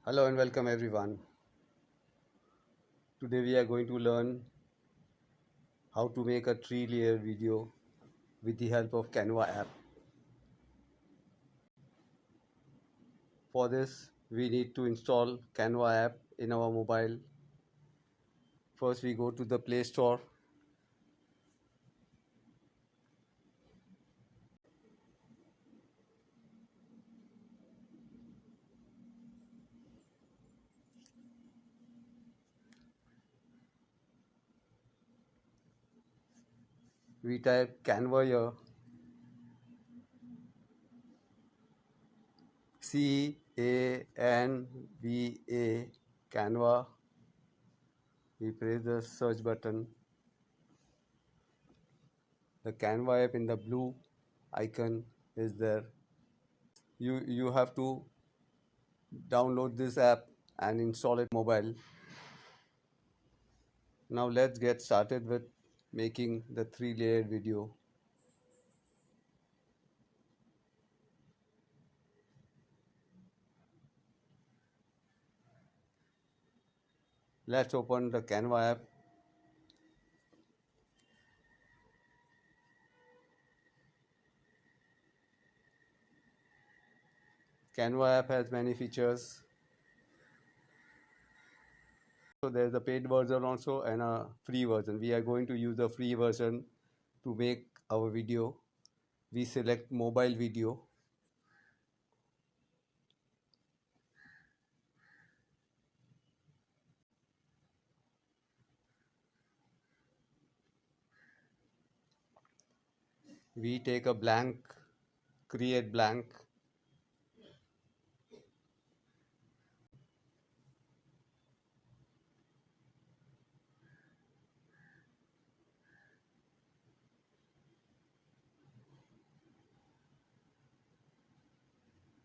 Hello and welcome everyone. Today we are going to learn how to make a 3-layer video with the help of Canva app. For this we need to install Canva app in our mobile. First we go to the Play Store. We type Canva here, CANVA, Canva. We press the search button. The Canva app in the blue icon is there. You have to download this app and install it mobile. Now let's get started with making the 3-layered video. Let's open the Canva app. Canva app has many features. So there's a paid version also and a free version. We are going to use the free version to make our video. We select mobile video. We take a blank, create blank.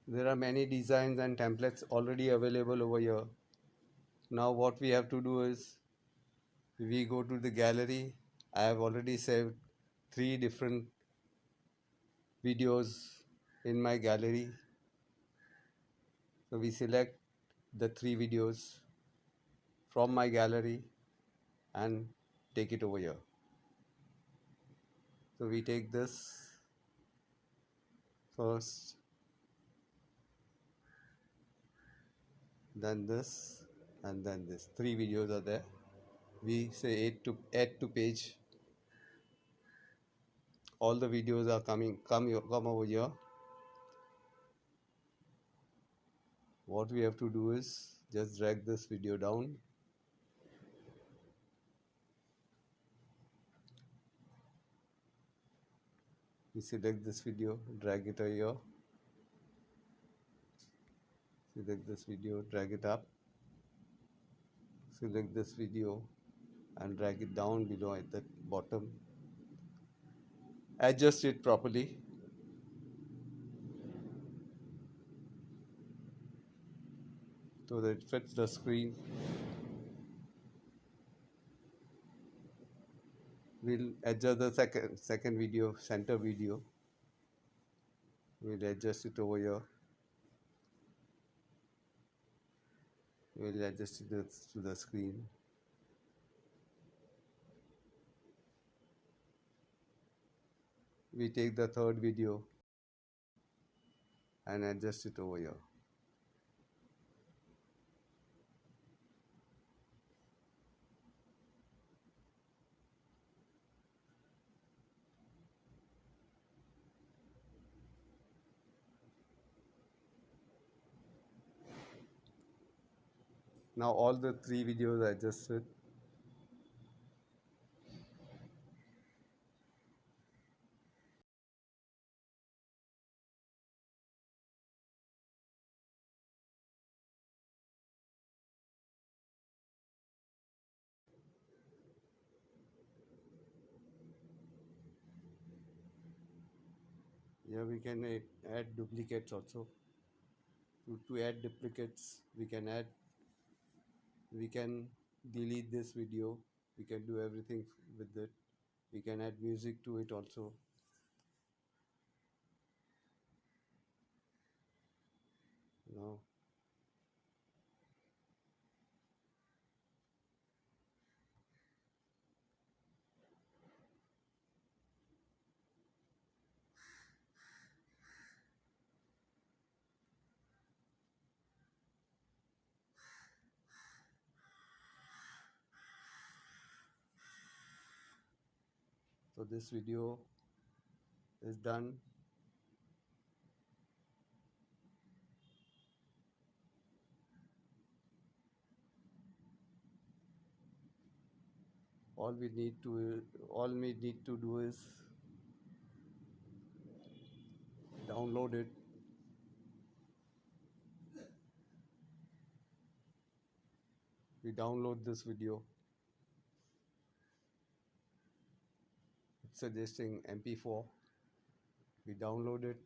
There are many designs and templates already available over here. Now what we have to do is we go to the gallery. I have already saved 3 different videos in my gallery. So we select the 3 videos from my gallery and take it over here. So we take this first, then this, and then this. 3 videos are there. We say add to page. All the videos are come over here. What we have to do is just drag this video down. We select this video, drag it here. Select this video, drag it up. Select this video and drag it down below at the bottom. Adjust it properly. So that it fits the screen. We'll adjust the second video, center video. We'll adjust it over here. We'll adjust it to the screen. We take the third video and adjust it over here. Now all the 3 videos are adjusted. Here we can add duplicates also. To add duplicates, we can delete this video. We can do everything with it. We can add music to it also. Now So this video is done. All we need to do is download it. We download this video. It's suggesting MP4. We download it.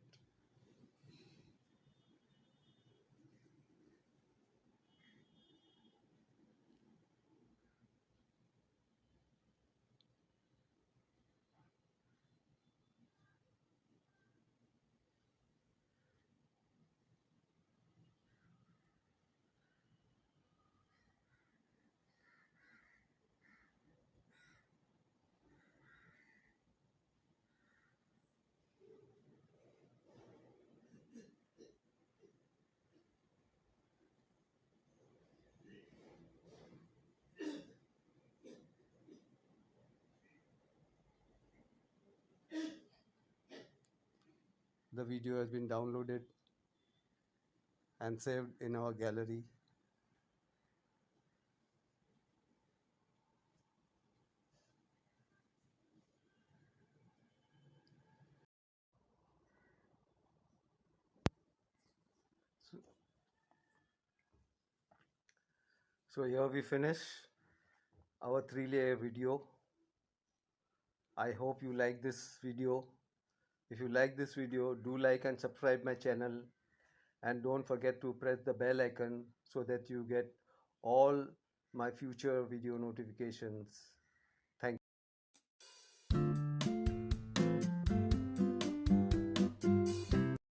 The video has been downloaded and saved in our gallery. So, so here we finish our 3-layer video. I hope you like this video. If you like this video, do like and subscribe my channel, and don't forget to press the bell icon so that you get all my future video notifications.